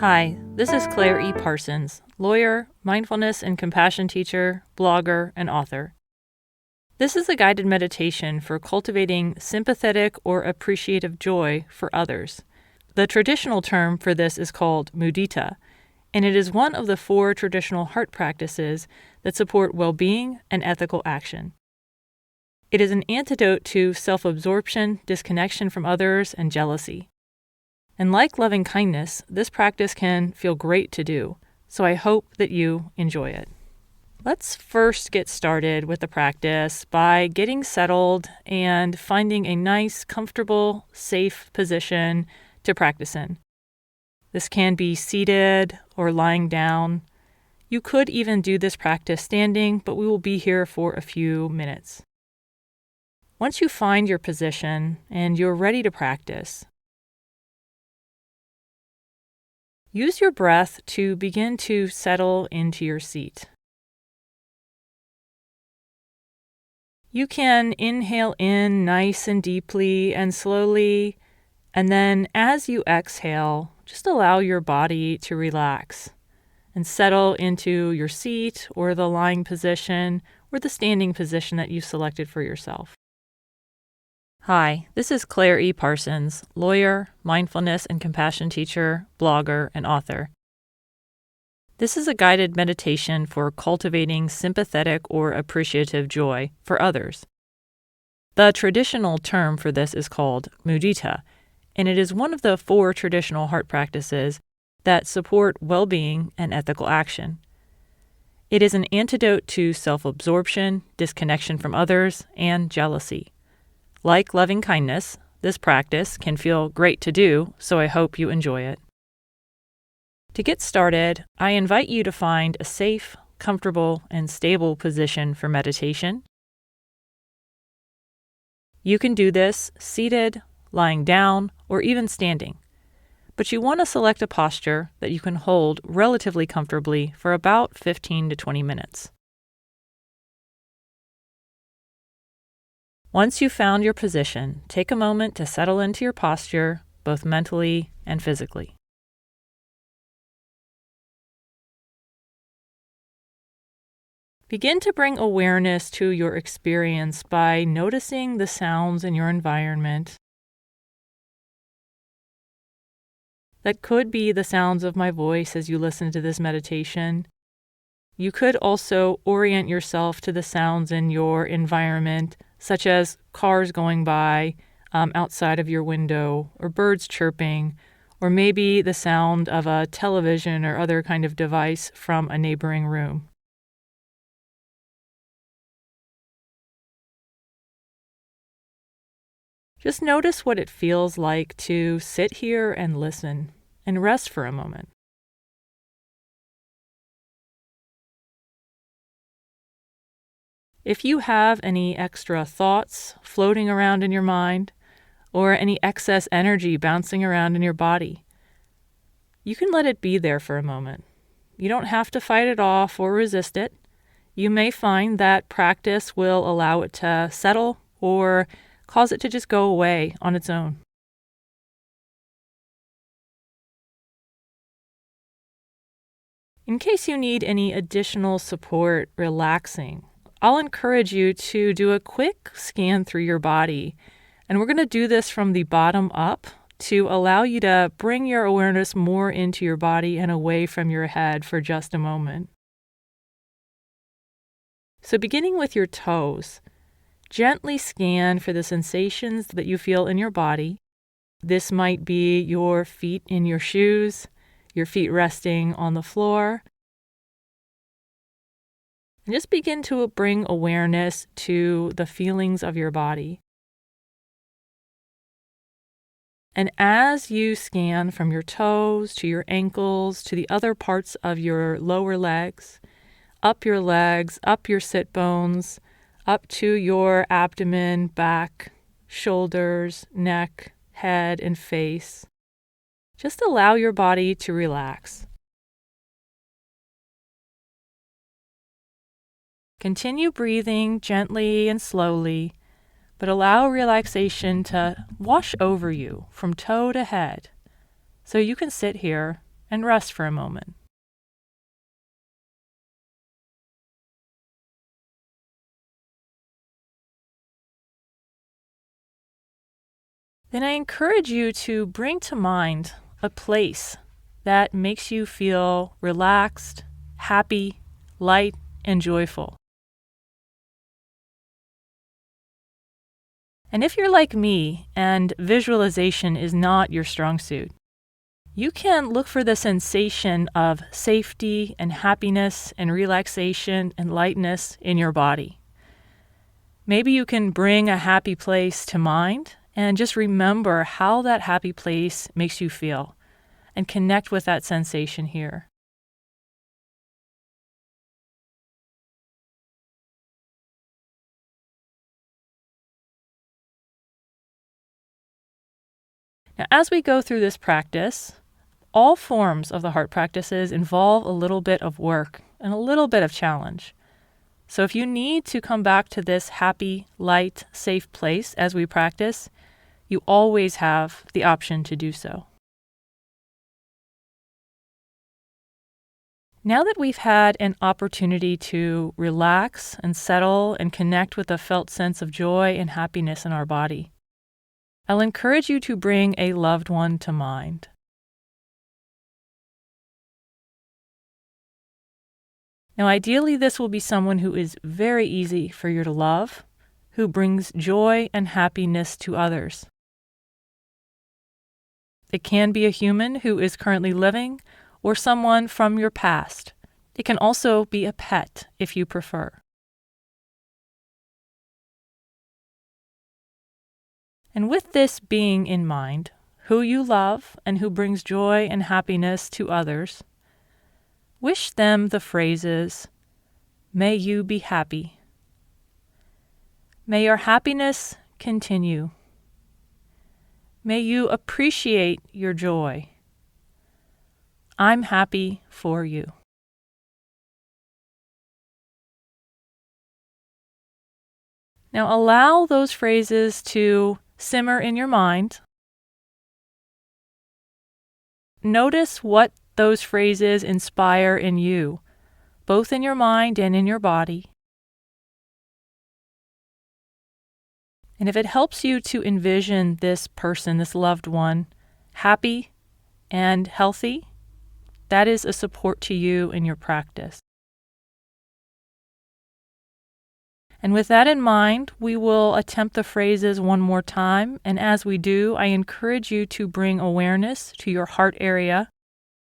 Hi, this is Claire E. Parsons, lawyer, mindfulness and compassion teacher, blogger, and author. This is a guided meditation for cultivating sympathetic or appreciative joy for others. The traditional term for this is called mudita, and it is one of the 4 traditional heart practices that support well-being and ethical action. It is an antidote to self-absorption, disconnection from others, and jealousy. And like loving kindness, this practice can feel great to do, so I hope that you enjoy it. Let's first get started with the practice by getting settled and finding a nice, comfortable, safe position to practice in. This can be seated or lying down. You could even do this practice standing, but we will be here for a few minutes. Once you find your position and you're ready to practice, use your breath to begin to settle into your seat. You can inhale in nice and deeply and slowly, and then as you exhale, just allow your body to relax and settle into your seat or the lying position or the standing position that you selected for yourself. Hi, this is Claire E. Parsons, lawyer, mindfulness and compassion teacher, blogger, and author. This is a guided meditation for cultivating sympathetic or appreciative joy for others. The traditional term for this is called mudita, and it is one of the 4 traditional heart practices that support well-being and ethical action. It is an antidote to self-absorption, disconnection from others, and jealousy. Like loving kindness, this practice can feel great to do, so I hope you enjoy it. To get started, I invite you to find a safe, comfortable, and stable position for meditation. You can do this seated, lying down, or even standing, but you want to select a posture that you can hold relatively comfortably for about 15 to 20 minutes. Once you've found your position, take a moment to settle into your posture, both mentally and physically. Begin to bring awareness to your experience by noticing the sounds in your environment. That could be the sounds of my voice as you listen to this meditation. You could also orient yourself to the sounds in your environment, such as cars going by outside of your window, or birds chirping, or maybe the sound of a television or other kind of device from a neighboring room. Just notice what it feels like to sit here and listen and rest for a moment. If you have any extra thoughts floating around in your mind or any excess energy bouncing around in your body, you can let it be there for a moment. You don't have to fight it off or resist it. You may find that practice will allow it to settle or cause it to just go away on its own. In case you need any additional support relaxing, I'll encourage you to do a quick scan through your body, and we're going to do this from the bottom up to allow you to bring your awareness more into your body and away from your head for just a moment. So beginning with your toes, gently scan for the sensations that you feel in your body. This might be your feet in your shoes, your feet resting on the floor. And just begin to bring awareness to the feelings of your body. And as you scan from your toes to your ankles to the other parts of your lower legs, up your legs, up your sit bones, up to your abdomen, back, shoulders, neck, head, and face, just allow your body to relax. Continue breathing gently and slowly, but allow relaxation to wash over you from toe to head. So you can sit here and rest for a moment. Then I encourage you to bring to mind a place that makes you feel relaxed, happy, light, and joyful. And if you're like me and visualization is not your strong suit, you can look for the sensation of safety and happiness and relaxation and lightness in your body. Maybe you can bring a happy place to mind and just remember how that happy place makes you feel and connect with that sensation here. Now, as we go through this practice, all forms of the heart practices involve a little bit of work and a little bit of challenge. So if you need to come back to this happy, light, safe place as we practice, you always have the option to do so. Now that we've had an opportunity to relax and settle and connect with a felt sense of joy and happiness in our body, I'll encourage you to bring a loved one to mind. Now, ideally, this will be someone who is very easy for you to love, who brings joy and happiness to others. It can be a human who is currently living or someone from your past. It can also be a pet if you prefer. And with this being in mind, who you love and who brings joy and happiness to others, wish them the phrases, "May you be happy." "May your happiness continue." "May you appreciate your joy." "I'm happy for you." Now allow those phrases to simmer in your mind. Notice what those phrases inspire in you, both in your mind and in your body. And if it helps you to envision this person, this loved one, happy and healthy, that is a support to you in your practice. And with that in mind, we will attempt the phrases one more time. And as we do, I encourage you to bring awareness to your heart area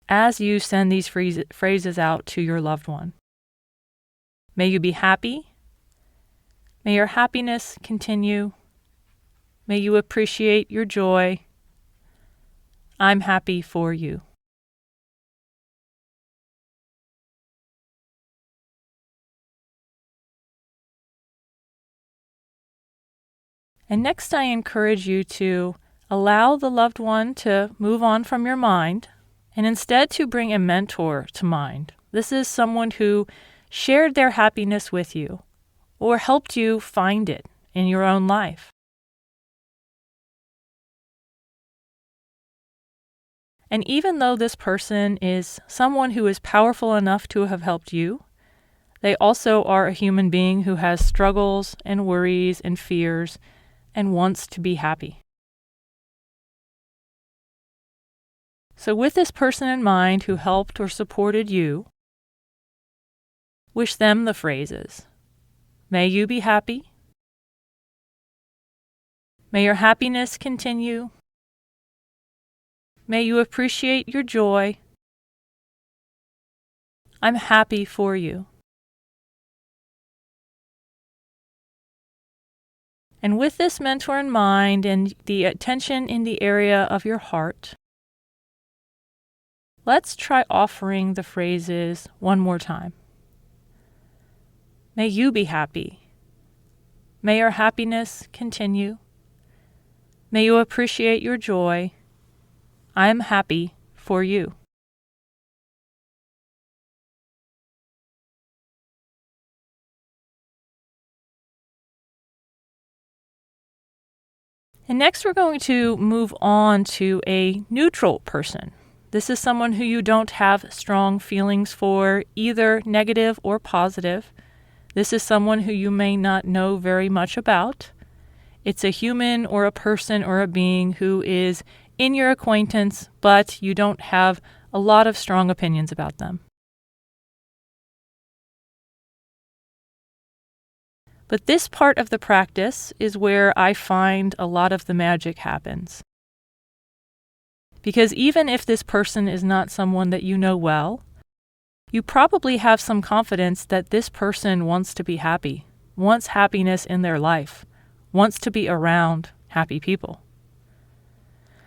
as you send these phrases out to your loved one. May you be happy. May your happiness continue. May you appreciate your joy. I'm happy for you. And next, I encourage you to allow the loved one to move on from your mind and instead to bring a mentor to mind. This is someone who shared their happiness with you or helped you find it in your own life. And even though this person is someone who is powerful enough to have helped you, they also are a human being who has struggles and worries and fears and wants to be happy. So with this person in mind who helped or supported you, wish them the phrases. May you be happy. May your happiness continue. May you appreciate your joy. I'm happy for you. And with this mentor in mind and the attention in the area of your heart, let's try offering the phrases one more time. May you be happy. May your happiness continue. May you appreciate your joy. I'm happy for you. And next we're going to move on to a neutral person. This is someone who you don't have strong feelings for, either negative or positive. This is someone who you may not know very much about. It's a human or a person or a being who is in your acquaintance, but you don't have a lot of strong opinions about them. But this part of the practice is where I find a lot of the magic happens. Because even if this person is not someone that you know well, you probably have some confidence that this person wants to be happy, wants happiness in their life, wants to be around happy people.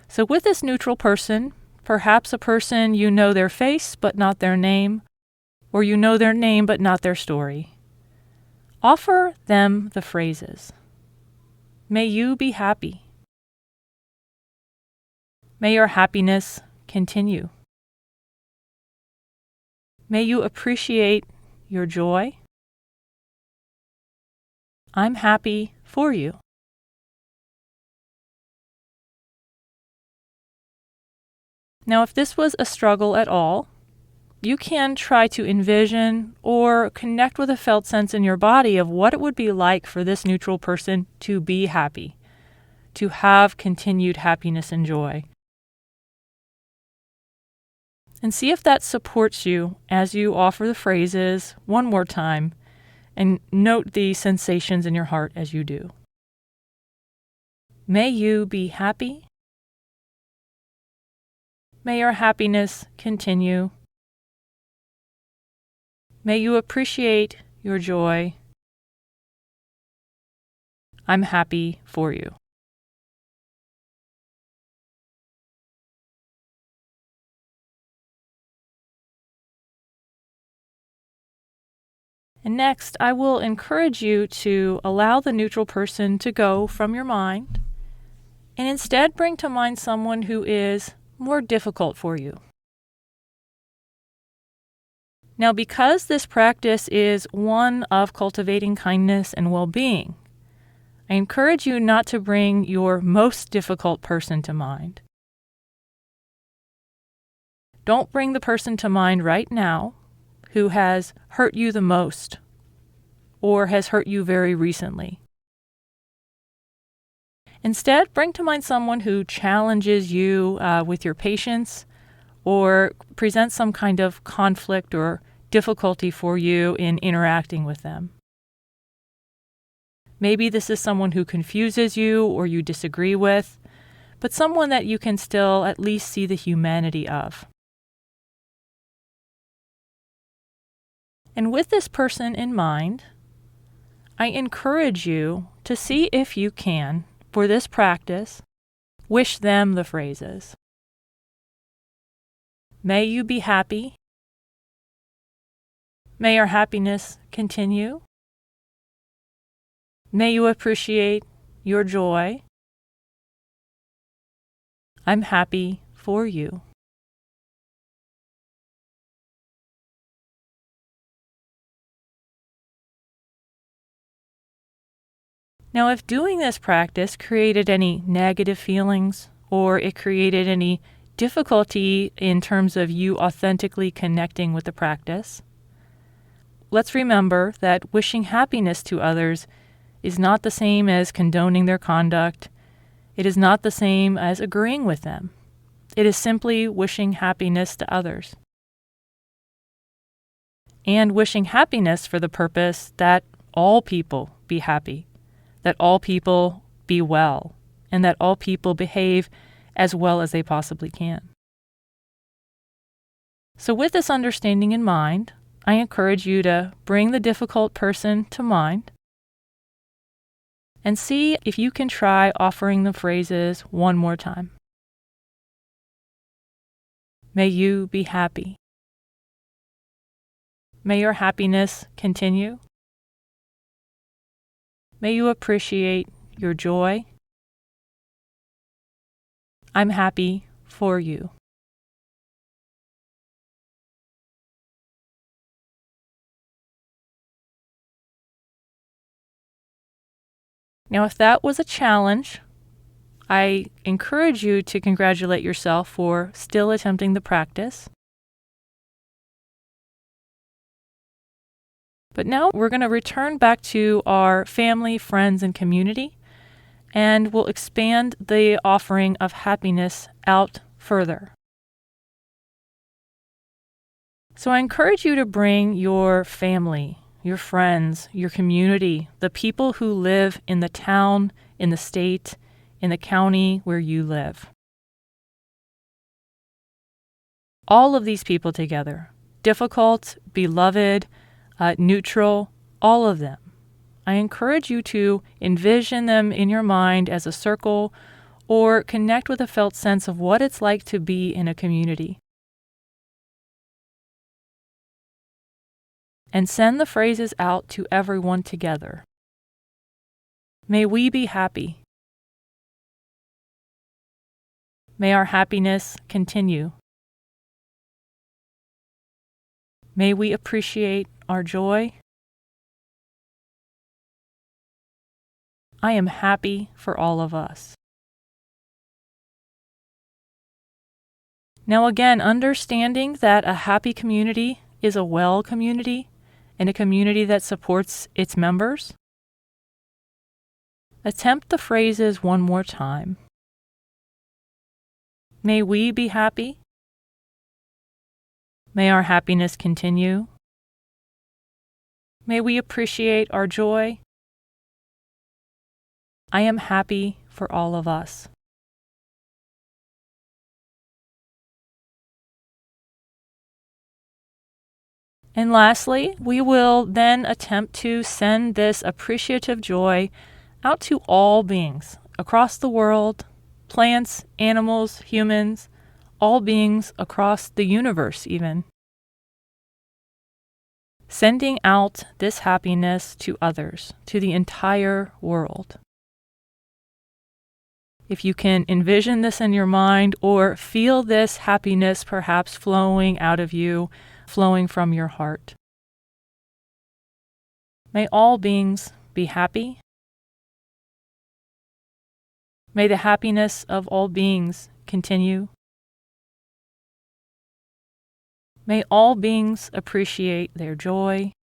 So with this neutral person, perhaps a person you know their face but not their name, or you know their name but not their story, offer them the phrases. May you be happy. May your happiness continue. May you appreciate your joy. I'm happy for you. Now, if this was a struggle at all, you can try to envision or connect with a felt sense in your body of what it would be like for this neutral person to be happy, to have continued happiness and joy. And see if that supports you as you offer the phrases one more time, and note the sensations in your heart as you do. May you be happy. May your happiness continue. May you appreciate your joy. I'm happy for you. And next, I will encourage you to allow the neutral person to go from your mind and instead bring to mind someone who is more difficult for you. Now, because this practice is one of cultivating kindness and well-being, I encourage you not to bring your most difficult person to mind. Don't bring the person to mind right now who has hurt you the most or has hurt you very recently. Instead, bring to mind someone who challenges you with your patience or presents some kind of conflict or difficulty for you in interacting with them. Maybe this is someone who confuses you or you disagree with, but someone that you can still at least see the humanity of. And with this person in mind, I encourage you to see if you can, for this practice, wish them the phrases. May you be happy. May your happiness continue. May you appreciate your joy. I'm happy for you. Now, if doing this practice created any negative feelings or it created any difficulty in terms of you authentically connecting with the practice, let's remember that wishing happiness to others is not the same as condoning their conduct. It is not the same as agreeing with them. It is simply wishing happiness to others. And wishing happiness for the purpose that all people be happy, that all people be well, and that all people behave as well as they possibly can. So with this understanding in mind, I encourage you to bring the difficult person to mind and see if you can try offering the phrases one more time. May you be happy. May your happiness continue. May you appreciate your joy. I'm happy for you. Now, if that was a challenge, I encourage you to congratulate yourself for still attempting the practice. But now we're going to return back to our family, friends, and community, and we'll expand the offering of happiness out further. So I encourage you to bring your family, your friends, your community, the people who live in the town, in the state, in the county where you live. All of these people together, difficult, beloved, neutral, all of them. I encourage you to envision them in your mind as a circle or connect with a felt sense of what it's like to be in a community. And send the phrases out to everyone together. May we be happy. May our happiness continue. May we appreciate our joy. I am happy for all of us. Now again, understanding that a happy community is a well community and a community that supports its members. Attempt the phrases one more time. May we be happy. May our happiness continue. May we appreciate our joy. I am happy for all of us. And lastly, we will then attempt to send this appreciative joy out to all beings across the world, plants, animals, humans, all beings across the universe even. Sending out this happiness to others, to the entire world. If you can envision this in your mind or feel this happiness perhaps flowing out of you, flowing from your heart. May all beings be happy. May the happiness of all beings continue. May all beings appreciate their joy.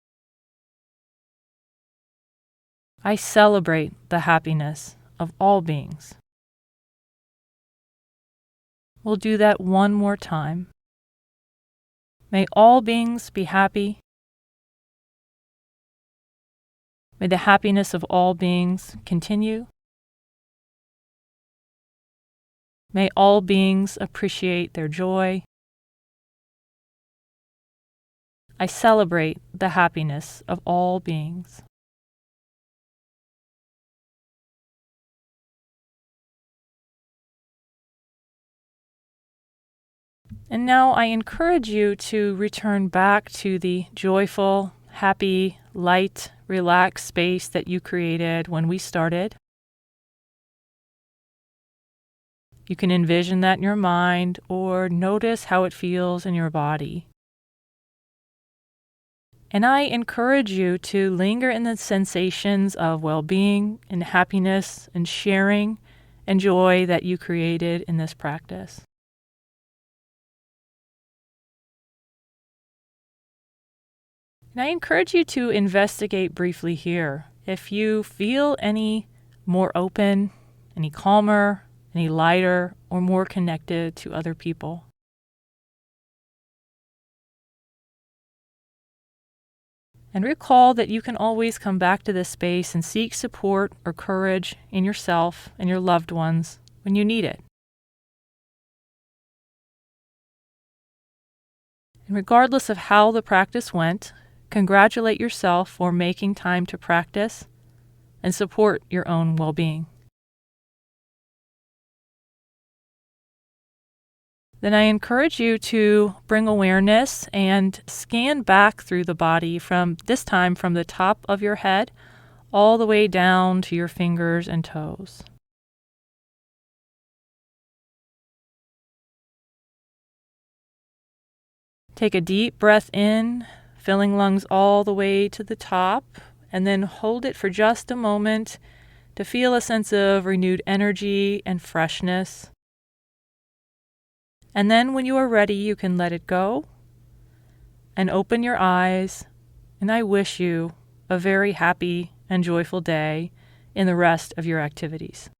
I celebrate the happiness of all beings. We'll do that one more time. May all beings be happy. May the happiness of all beings continue. May all beings appreciate their joy. I celebrate the happiness of all beings. And now I encourage you to return back to the joyful, happy, light, relaxed space that you created when we started. You can envision that in your mind or notice how it feels in your body. And I encourage you to linger in the sensations of well-being and happiness and sharing and joy that you created in this practice. And I encourage you to investigate briefly here. If you feel any more open, any calmer, any lighter, or more connected to other people. And recall that you can always come back to this space and seek support or courage in yourself and your loved ones when you need it. And regardless of how the practice went, congratulate yourself for making time to practice and support your own well-being. Then I encourage you to bring awareness and scan back through the body from this time from the top of your head all the way down to your fingers and toes. Take a deep breath in, filling lungs all the way to the top, and then hold it for just a moment, to feel a sense of renewed energy and freshness. And then when you are ready, you can let it go and open your eyes. And I wish you a very happy and joyful day in the rest of your activities.